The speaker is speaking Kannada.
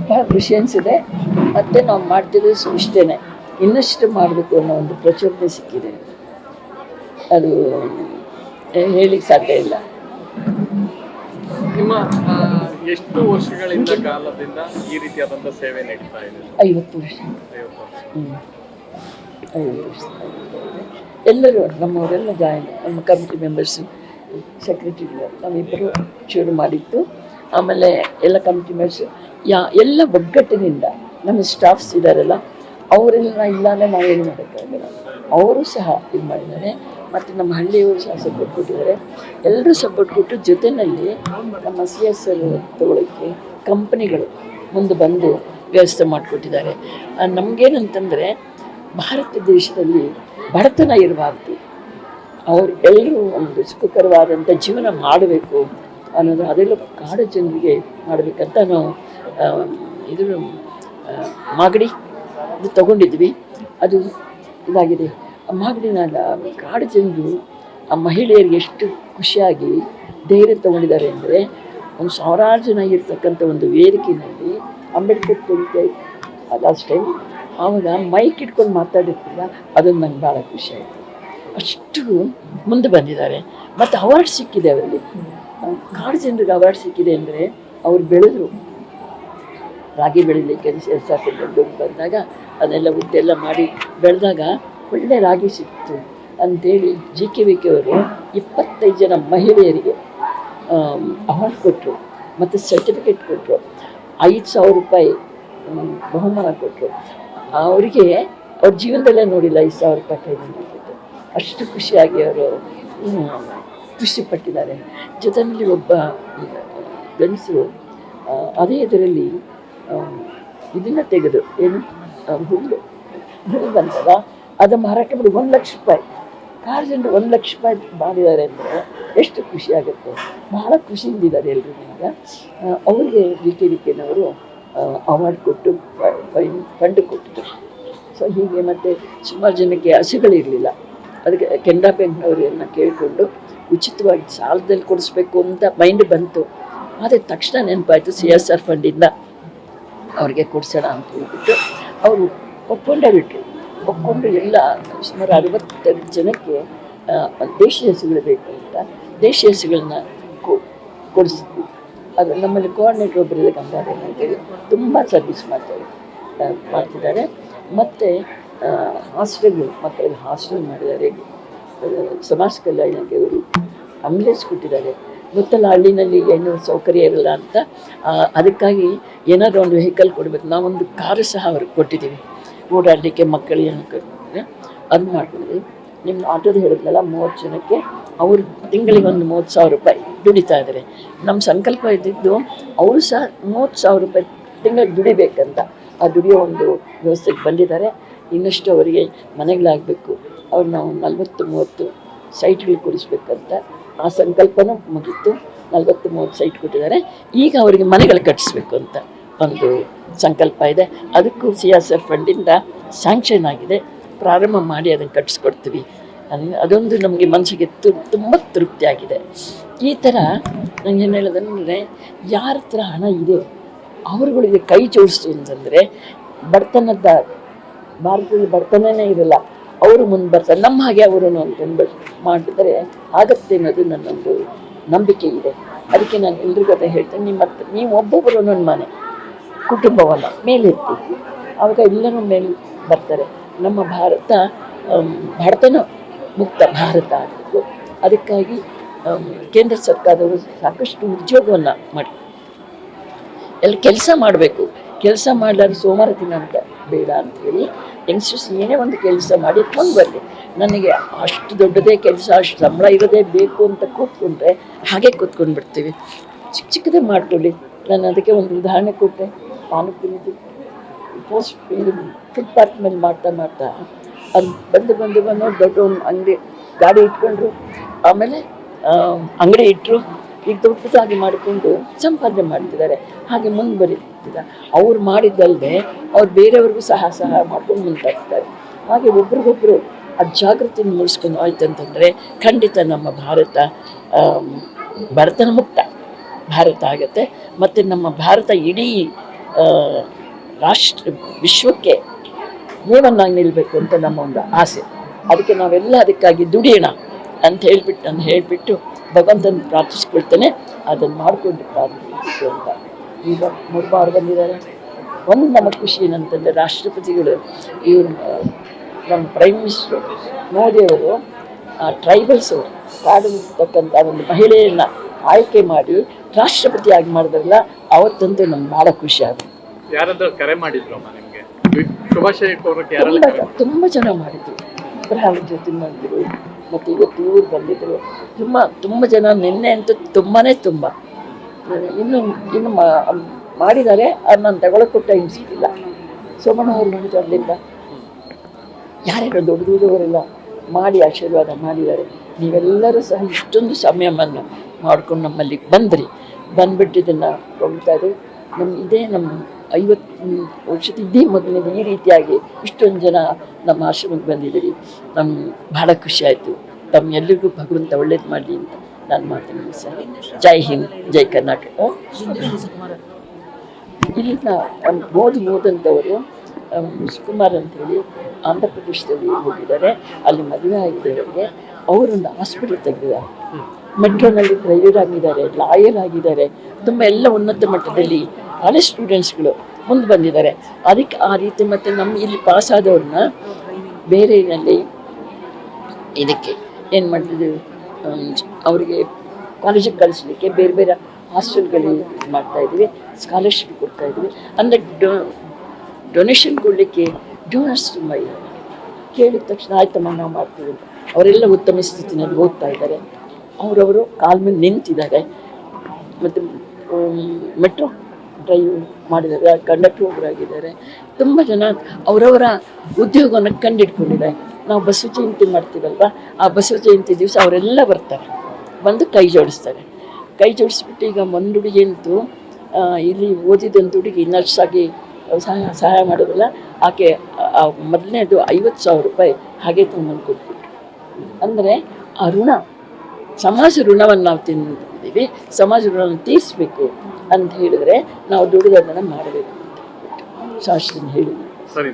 ಭಾಳ ಖುಷಿ ಅನಿಸಿದೆ. ಮತ್ತು ನಾವು ಮಾಡ್ತಿರೋದು ಇಷ್ಟೇ, ಇನ್ನಷ್ಟು ಮಾಡಬೇಕು ಅನ್ನೋ ಒಂದು ಪ್ರಚೋದನೆ ಸಿಕ್ಕಿದೆ. ಅದು ಹೇಳಿಕ್ಕೆ ಸಾಧ್ಯ ಇಲ್ಲ. ನಿಮ್ಮ ಎಷ್ಟು ವರ್ಷಗಳಿಂದ ಕಾಲದಿಂದ ಈ ರೀತಿಯಾದಂಥ ಸೇವೆ ನಡೀತಾ ಇದೆ? 50 ವರ್ಷ. 50 ವರ್ಷ ಎಲ್ಲರೂ ನಮ್ಮವರೆಲ್ಲ ಜಾಯಿನ್, ನಮ್ಮ ಕಮಿಟಿ ಮೆಂಬರ್ಸು, ಸೆಕ್ರೆಟರಿಗಳು ನಾವಿಬ್ಬರು ಶುರು ಮಾಡಿತ್ತು. ಆಮೇಲೆ ಎಲ್ಲ ಕಮಿಟಿ ಮೆಂಬರ್ಸು ಎಲ್ಲ ಒಗ್ಗಟ್ಟಿನಿಂದ ನಮ್ಮ ಸ್ಟಾಫ್ಸ್ ಇದ್ದಾರಲ್ಲ ಅವರೆಲ್ಲ ಇಲ್ಲಾಂದರೆ ನಾವೇನು ಮಾಡೋಕ್ಕಾಗಲ್ಲ. ಅವರು ಸಹ ಇದು ಮಾಡಿದ್ದಾರೆ. ಮತ್ತು ನಮ್ಮ ಹಳ್ಳಿಯವರು ಸಹ ಸಪೋರ್ಟ್ ಕೊಟ್ಟಿದ್ದಾರೆ. ಎಲ್ಲರೂ ಸಪೋರ್ಟ್ ಕೊಟ್ಟು ಜೊತೆಯಲ್ಲಿ ನಮ್ಮ CSR ತಗೊಳ್ಳೋಕ್ಕೆ ಕಂಪ್ನಿಗಳು ಮುಂದೆ ಬಂದು ವ್ಯವಸ್ಥೆ ಮಾಡಿಕೊಟ್ಟಿದ್ದಾರೆ. ನಮಗೇನಂತಂದರೆ ಭಾರತ ದೇಶದಲ್ಲಿ ಬಡತನ ಇರಬಾರ್ದು, ಅವರು ಎಲ್ಲರೂ ಒಂದು ಸುಖಕರವಾದಂಥ ಜೀವನ ಮಾಡಬೇಕು ಅನ್ನೋದು, ಅದೆಲ್ಲ ಕಾಡು ಜನರಿಗೆ ಮಾಡಬೇಕಂತ ನಾವು ಇದು ಮಾಗಡಿ ಇದು ತಗೊಂಡಿದ್ವಿ. ಅದು ಇದಾಗಿದೆ. ಆ ಮಾಗಡಿನ ಕಾಡು ಜನರು ಆ ಮಹಿಳೆಯರಿಗೆ ಎಷ್ಟು ಖುಷಿಯಾಗಿ ಧೈರ್ಯ ತೊಗೊಂಡಿದ್ದಾರೆ ಅಂದರೆ, ಒಂದು ಸಾವಿರಾರು ಜನ ಇರ್ತಕ್ಕಂಥ ಒಂದು ವೇದಿಕೆಯಲ್ಲಿ ಅಂಬೇಡ್ಕರ್ ಕುರಿತು ಲಾಸ್ಟ್ ಟೈಮ್ ಆವಾಗ ಮೈಕ್ ಇಟ್ಕೊಂಡು ಮಾತಾಡಿರ್ತಿಲ್ಲ, ಅದನ್ನು ನಂಗೆ ಭಾಳ ಖುಷಿ ಆಯಿತು. ಅಷ್ಟು ಮುಂದೆ ಬಂದಿದ್ದಾರೆ. ಮತ್ತು ಅವಾರ್ಡ್ ಸಿಕ್ಕಿದೆ ಅವರಲ್ಲಿ. ಕಾಡು ಜನರಿಗೆ ಅವಾರ್ಡ್ ಸಿಕ್ಕಿದೆ ಅಂದರೆ ಅವ್ರು ಬೆಳೆದ್ರು, ರಾಗಿ ಬೆಳೀಲಿಕ್ಕೆ ದುಡ್ಡು ಬಂದಾಗ ಅದೆಲ್ಲ ಉದ್ದೆಲ್ಲ ಮಾಡಿ ಬೆಳೆದಾಗ ಒಳ್ಳೆ ರಾಗಿ ಸಿಕ್ತು ಅಂಥೇಳಿ GKVK ಅವರು 25 ಜನ ಮಹಿಳೆಯರಿಗೆ ಅವಾರ್ಡ್ ಕೊಟ್ಟರು ಮತ್ತು ಸರ್ಟಿಫಿಕೇಟ್ ಕೊಟ್ಟರು. 5,000 ರೂಪಾಯಿ ಬಹುಮಾನ ಕೊಟ್ಟರು. ಅವರಿಗೆ ಅವ್ರ ಜೀವನದಲ್ಲೇ ನೋಡಿಲ್ಲ 5,000 ರೂಪಾಯಿ ಕೈಗೊಂಡು ಕೊಟ್ಟು. ಅಷ್ಟು ಖುಷಿಯಾಗಿ ಅವರು ಖುಷಿಪಟ್ಟಿದ್ದಾರೆ. ಜೊತೆಯಲ್ಲಿ ಒಬ್ಬ ಗಂಡಸರು ಅದೇ ಇದರಲ್ಲಿ ಇದನ್ನು ತೆಗೆದು ಏನು ಹುಲ್ಲು ಬಂತಲ್ಲ ಅದು ಮಾರಾಟ ಮಾಡಿ 1 ಲಕ್ಷ ರೂಪಾಯಿ, ಕಾರು ಜನರು 1 ಲಕ್ಷ ರೂಪಾಯಿ ಮಾಡಿದ್ದಾರೆ ಅಂದರೆ ಎಷ್ಟು ಖುಷಿಯಾಗುತ್ತೆ. ಭಾಳ ಖುಷಿಯಿಂದಿದ್ದಾರೆ ಎಲ್ಲರೂ. ಈಗ ಅವರಿಗೆ GKVKನವರು ಅವಾರ್ಡ್ ಕೊಟ್ಟು ಫಂಡ್ ಕೊಟ್ಟಿದ್ರು. ಸೊ ಹೀಗೆ ಮತ್ತು ಸುಮಾರು ಜನಕ್ಕೆ ಹಸುಗಳಿರಲಿಲ್ಲ, ಅದಕ್ಕೆ ಕೆನರಾ ಬ್ಯಾಂಕ್ನವರನ್ನು ಕೇಳಿಕೊಂಡು ಉಚಿತವಾಗಿ ಸಾಲದಲ್ಲಿ ಕೊಡಿಸ್ಬೇಕು ಅಂತ ಮೈಂಡ್ ಬಂತು. ಆದರೆ ತಕ್ಷಣ ನೆನಪಾಯಿತು CSR ಫಂಡಿಂದ ಅವ್ರಿಗೆ ಕೊಡಿಸೋಣ ಅಂತ ಹೇಳ್ಬಿಟ್ಟು ಅವರು ಒಪ್ಕೊಂಡೇ ಬಿಟ್ಟರು. ಒಪ್ಕೊಂಡು ಎಲ್ಲ ಸುಮಾರು 62 ಜನಕ್ಕೆ ದೇಶೀಯ ಹಸುಗಳು ಬೇಕು ಅಂತ ದೇಶೀಯ ಹಸುಗಳನ್ನ ಕೊಡಿಸಿದ್ವಿ. ಅದು ನಮ್ಮಲ್ಲಿ ಕೋಆರ್ಡಿನೇಟರ್ ಒಬ್ಬರಿದೆ ಗಂಗಾಧರ್ ಅಂತೇಳಿ, ತುಂಬ ಸರ್ವಿಸ್ ಮಾಡ್ತಿದ್ದಾರೆ. ಮತ್ತು ಹಾಸ್ಟೆಲ್ಗಳು, ಮಕ್ಕಳಿಗೆ ಹಾಸ್ಟೆಲ್ ಮಾಡಿದ್ದಾರೆ. ಸಮಾಜ ಕಲ್ಯಾಣಕ್ಕೆ ಅವರು ಆಂಬುಲೆನ್ಸ್ ಕೊಟ್ಟಿದ್ದಾರೆ. ಗೊತ್ತಲ್ಲ, ಹಳ್ಳಿನಲ್ಲಿ ಏನು ಸೌಕರ್ಯ ಇರಲ್ಲ ಅಂತ, ಅದಕ್ಕಾಗಿ ಏನಾದರೂ ಒಂದು ವೆಹಿಕಲ್ ಕೊಡಬೇಕು. ನಾವೊಂದು ಕಾರು ಸಹ ಅವ್ರಿಗೆ ಕೊಟ್ಟಿದ್ದೀವಿ ಓಡಾಡಲಿಕ್ಕೆ, ಮಕ್ಕಳಿಗೆ ಅದು ಮಾಡ್ಕೊಂಡಿದ್ದೀವಿ. ನಿಮ್ಮ ಆಟೋದು ಹೇಳಿದ್ನಲ್ಲ 30 ಜನಕ್ಕೆ ಅವರು ತಿಂಗಳಿಗೆ ಒಂದು 30,000 ರೂಪಾಯಿ ದುಡಿತಾ ಇದ್ದಾರೆ. ನಮ್ಮ ಸಂಕಲ್ಪ ಇದ್ದಿದ್ದು ಅವರು ಸಹ 30,000 ರೂಪಾಯಿ ತಿಂಗಳಿಗೆ ದುಡಿಬೇಕಂತ. ಆ ದುಡಿಯೋ ಒಂದು ವ್ಯವಸ್ಥೆಗೆ ಬಂದಿದ್ದಾರೆ. ಇನ್ನಷ್ಟು ಅವರಿಗೆ ಮನೆಗಳಾಗಬೇಕು. ಅವ್ರು ನಾವು 40-30 ಸೈಟ್ಗಳು ಕೊಡಿಸ್ಬೇಕಂತ ಆ ಸಂಕಲ್ಪನೂ ಮುಗಿತು. 40-30 ಸೈಟ್ ಕೊಟ್ಟಿದ್ದಾರೆ. ಈಗ ಅವರಿಗೆ ಮನೆಗಳು ಕಟ್ಟಿಸ್ಬೇಕು ಅಂತ ಒಂದು ಸಂಕಲ್ಪ ಇದೆ. ಅದಕ್ಕೂ CSR ಫಂಡಿಂದ ಸ್ಯಾಂಕ್ಷನ್ ಆಗಿದೆ. ಪ್ರಾರಂಭ ಮಾಡಿ ಅದನ್ನು ಕಟ್ಟಿಸ್ಕೊಡ್ತೀವಿ. ಅದೊಂದು ನಮಗೆ ಮನಸ್ಸಿಗೆ ತುಂಬ ತೃಪ್ತಿಯಾಗಿದೆ. ಈ ಥರ ನಂಗೆ ಏನು ಹೇಳೋದಂದರೆ, ಯಾರ ಹತ್ರ ಹಣ ಇದೆ ಅವರುಗಳಿಗೆ ಕೈ ಜೋಡಿಸ್ತು ಅಂತಂದರೆ ಬಡತನದ ಭಾರತದಲ್ಲಿ ಬಡತನನೇ ಇರಲ್ಲ, ಅವರು ಮುಂದೆ ಬರ್ತಾರೆ. ನಮ್ಮ ಹಾಗೆ ಅವರು ಅಂತಂದು ಮಾಡಿದರೆ ಆಗತ್ತೆ ಅನ್ನೋದು ನನ್ನೊಂದು ನಂಬಿಕೆ ಇದೆ. ಅದಕ್ಕೆ ನಾನು ಎಲ್ರಿಗೂ ಅದೇ ಹೇಳ್ತೇನೆ, ನೀವು ಒಬ್ಬೊಬ್ಬರು ಒಂದೊಂದು ಮನೆ ಕುಟುಂಬವನ್ನು ಮೇಲೆತ್ತಿ, ಆವಾಗ ಎಲ್ಲರೂ ಮೇಲೆ ಬರ್ತಾರೆ. ನಮ್ಮ ಭಾರತ ಬಡತನ ಮುಕ್ತ ಭಾರತ ಆಗಬೇಕು. ಅದಕ್ಕಾಗಿ ಕೇಂದ್ರ ಸರ್ಕಾರದವರು ಸಾಕಷ್ಟು ಉದ್ಯೋಗವನ್ನು ಮಾಡಿ ಎಲ್ಲ ಕೆಲಸ ಮಾಡಬೇಕು. ಕೆಲಸ ಮಾಡಲಾರ್ದು ಸೋಮವಾರ ಅಂತ ಬೇಡ ಅಂಥೇಳಿ ಯಂಗ್ಸ್ಟರ್ಸ್ ಏನೇ ಒಂದು ಕೆಲಸ ಮಾಡಿ ಎತ್ಕೊಂಡು ಬರಲಿ. ನನಗೆ ಅಷ್ಟು ದೊಡ್ಡದೇ ಕೆಲಸ, ಅಷ್ಟು ಸಂಬಳ ಇರೋದೇ ಬೇಕು ಅಂತ ಕೂತ್ಕೊಂಡ್ರೆ ಹಾಗೆ ಕೂತ್ಕೊಂಡು ಬಿಡ್ತೀವಿ. ಚಿಕ್ಕ ಚಿಕ್ಕದೇ ಮಾಡ್ಕೊಳ್ಳಿ. ನಾನು ಅದಕ್ಕೆ ಒಂದು ಉದಾಹರಣೆ ಕೊಟ್ಟೆ. ಪಾನಿಪುರಿದು ಫುಟ್ಪಾತ್ ಮೇಲೆ ಮಾಡ್ತಾ ಅದು ಬಂದು ದೊಡ್ಡ ಒಂದು ಅಂಗಡಿ ಗಾಡಿ ಇಟ್ಕೊಂಡ್ರು, ಆಮೇಲೆ ಅಂಗಡಿ ಇಟ್ಟರು. ಈಗ ದೊಡ್ಡದಾಗಿ ಮಾಡಿಕೊಂಡು ಸಂಪಾದನೆ ಮಾಡ್ತಿದ್ದಾರೆ. ಹಾಗೆ ಮುಂದೆ ಬರೀತಿದ್ದ ಅವ್ರು ಮಾಡಿದ್ದಲ್ಲದೆ ಅವ್ರು ಬೇರೆಯವ್ರಿಗೂ ಸಹ ಮಾಡ್ಕೊಂಡು ಮುಂದಾಗ್ತಾರೆ. ಹಾಗೆ ಒಬ್ರಿಗೊಬ್ಬರು ಆ ಜಾಗೃತಿಯನ್ನು ಮೂಡಿಸ್ಕೊಂಡು ಆಯ್ತು ಅಂತಂದರೆ ಖಂಡಿತ ನಮ್ಮ ಭಾರತ ಬಡತನ ಮುಕ್ತ ಭಾರತ ಆಗುತ್ತೆ. ಮತ್ತು ನಮ್ಮ ಭಾರತ ಇಡೀ ಆ, ರಾಷ್ಟ್ರ ವಿಶ್ವಕ್ಕೆ ಮೇವನ್ನಾಗಿ ನಿಲ್ಲಬೇಕು ಅಂತ ನಮ್ಮ ಒಂದು ಆಸೆ. ಅದಕ್ಕೆ ನಾವೆಲ್ಲ ಅದಕ್ಕಾಗಿ ದುಡಿಯೋಣ ಅಂತ ಹೇಳಿಬಿಟ್ಟು ಭಗವಂತನ ಪ್ರಾರ್ಥಿಸ್ಕೊಳ್ತೇನೆ. ಅದನ್ನು ಮಾಡಿಕೊಂಡು ಪ್ರಾರಂಭಿಸಬೇಕು ಅಂತ. ಈಗ 3 ಬಾರಿ ಬಂದಿದ್ದಾರೆ. ಒಂದು ನಮಗೆ ಖುಷಿ ಏನಂತಂದರೆ ರಾಷ್ಟ್ರಪತಿಗಳು ಇವರು ನಮ್ಮ ಪ್ರೈಮ್ ಮಿನಿಸ್ಟ್ರು ಮೋದಿಯವರು ಟ್ರೈಬಲ್ಸು ಕಾಡಿರ್ತಕ್ಕಂಥ ಒಂದು ಮಹಿಳೆಯನ್ನು ಆಯ್ಕೆ ಮಾಡಿ ರಾಷ್ಟ್ರಪತಿಯಾಗಿ ಮಾಡಿದ್ರಲ್ಲ, ಅವತ್ತಂತೂ ನಮ್ಗೆ ಭಾಳ ಖುಷಿ ಆಗುತ್ತೆ. ಯಾರಾದ್ರೂ ಕರೆ ಮಾಡಿದ್ರು ನಿಮ್ಗೆ ಶುಭಾಶಯ ಕೋರಕ್ಕೆ? ಯಾರೆಲ್ಲ ತುಂಬ ಚೆನ್ನಾಗಿ ಮಾಡಿದ್ರು. ಪ್ರಹ್ಲಾದ್ ಜೊತೆ ಮಾಡಿದ್ರು, ಮತ್ತು ಇವತ್ತು ಇವ್ರು ಬಂದಿದ್ದರು. ತುಂಬ ಜನ ನಿನ್ನೆ ಅಂತೂ ತುಂಬ ಇನ್ನು ಮಾಡಿದ್ದಾರೆ. ಅದು ನಾನು ತಗೊಳಕ್ಕೂ ಟೈಮ್ ಸಿಕ್ಕಿಲ್ಲ. ಸೋಮಣ್ಣ ಅವ್ರು ಮಾಡಿದ್ರು. ಅಲ್ಲಿಂದ ಯಾರ್ಯಾರು ದೊಡ್ಡದವರೆಲ್ಲ ಮಾಡಿ ಆಶೀರ್ವಾದ ಮಾಡಿದ್ದಾರೆ. ನೀವೆಲ್ಲರೂ ಸಹ ಇಷ್ಟೊಂದು ಸಮಯವನ್ನು ಮಾಡ್ಕೊಂಡು ನಮ್ಮಲ್ಲಿಗೆ ಬಂದ್ಬಿಟ್ಟು ಇದನ್ನು ಹೋಗ್ತಾ ಇದ್ದೀವಿ. ನಮ್ಮ 50 ವರ್ಷದ ಇದೇ ಮೊದಲನೇದು ಈ ರೀತಿಯಾಗಿ ಇಷ್ಟೊಂದು ಜನ ನಮ್ಮ ಆಶ್ರಮಕ್ಕೆ ಬಂದಿದ್ದೀರಿ. ನಮ್ಗೆ ಭಾಳ ಖುಷಿ ಆಯಿತು. ತಮ್ಮೆಲ್ಲರಿಗೂ ಭಗವಂತ ಒಳ್ಳೇದು ಮಾಡಲಿ ಅಂತ ನಾನು ಮಾಡ್ತೀನಿ ಸರ್. ಜೈ ಹಿಂದ್, ಜೈ ಕರ್ನಾಟಕ. ಇಲ್ಲಿನ ಮೋದಂಥವರು ಸುಕುಮಾರ್ ಅಂತೇಳಿ ಆಂಧ್ರ ಪ್ರದೇಶದಲ್ಲಿ ಹೋಗಿದ್ದಾರೆ. ಅಲ್ಲಿ ಮದುವೆ ಆಗಿದೆ ಅವರಿಗೆ. ಅವರೊಂದು ಹಾಸ್ಪಿಟಲ್ ತೆಗೆದಿದ್ದಾರೆ. ಮೆಟ್ರೋನಲ್ಲಿ ಡ್ರೈವರ್ ಆಗಿದ್ದಾರೆ, ಲಾಯರ್ ಆಗಿದ್ದಾರೆ. ತುಂಬ ಎಲ್ಲ ಉನ್ನತ ಮಟ್ಟದಲ್ಲಿ ಕಾಲೇಜ್ ಸ್ಟೂಡೆಂಟ್ಸ್ಗಳು ಮುಂದೆ ಬಂದಿದ್ದಾರೆ. ಅದಕ್ಕೆ ಆ ರೀತಿ ಮತ್ತು ನಮ್ಮ ಇಲ್ಲಿ ಪಾಸಾದವ್ರನ್ನ ಬೇರೆಯಲ್ಲಿ ಇದಕ್ಕೆ ಏನು ಮಾಡ್ತಿದ್ದೀವಿ, ಅವರಿಗೆ ಕಾಲೇಜಿಗೆ ಕಳಿಸ್ಲಿಕ್ಕೆ ಬೇರೆ ಹಾಸ್ಟೆಲ್ಗಳಿಗೆ ಮಾಡ್ತಾಯಿದ್ದೀವಿ. ಸ್ಕಾಲರ್ಶಿಪ್ ಕೊಡ್ತಾಯಿದ್ವಿ. ಅಂದರೆ ಡೊನೇಷನ್ ಕೊಡಲಿಕ್ಕೆ ಡೋನರ್ಸ್ ತುಂಬ ಇದೆ. ಕೇಳಿದ ತಕ್ಷಣ ಆಯ್ತಮ್ಮ ನಾವು ಮಾಡ್ತೀವಿ ಅಂತ. ಅವರೆಲ್ಲ ಉತ್ತಮ ಸ್ಥಿತಿನಲ್ಲಿ ಓದ್ತಾ ಇದ್ದಾರೆ. ಅವರವರು ಕಾಲ ಮೇಲೆ ನಿಂತಿದ್ದಾರೆ. ಮತ್ತು ಮೆಟ್ರೋ ಡ್ರೈವ್ ಮಾಡಿದ್ದಾರೆ, ಕಂಡಕ್ಟರ್ ಒಬ್ಬರಾಗಿದ್ದಾರೆ. ತುಂಬ ಜನ ಅವರವರ ಉದ್ಯೋಗವನ್ನು ಕಂಡಿಡ್ಕೊಂಡಿದ್ದಾರೆ. ನಾವು ಬಸವ ಜಯಂತಿ ಮಾಡ್ತೀವಲ್ವ, ಆ ಬಸವ ಜಯಂತಿ ದಿವಸ ಅವರೆಲ್ಲ ಬರ್ತಾರೆ, ಬಂದು ಕೈ ಜೋಡಿಸ್ತಾರೆ. ಕೈ ಜೋಡಿಸ್ಬಿಟ್ಟು ಈಗ ಒಂದು ಹುಡುಗಿಯಂತೂ ಇಲ್ಲಿ ಓದಿದಂಥ ಹುಡುಗಿ ನರ್ಸಾಗಿ ಸಹಾಯ ಮಾಡೋದಿಲ್ಲ, ಆಕೆ ಮೊದಲನೇದು 50,000 ರೂಪಾಯಿ ಹಾಗೆ ತೊಗೊಂಡು ಕೊಟ್ಬಿಟ್ರು. ಅಂದರೆ ಆ ಋಣ, ಸಮಾಜ ಋಣವನ್ನು ನಾವು ತಿಂದಿದ್ದೀವಿ, ಸಮಾಜ ಋಣವನ್ನು ತೀರಿಸ್ಬೇಕು ಅಂತ ಹೇಳಿದ್ರೆ ನಾವು ದುಡಿದದನ್ನು ಮಾಡಬೇಕು ಅಂತ ಶಾಸ್ತ್ರ ಹೇಳಿದ್ರು. ಸರಿ.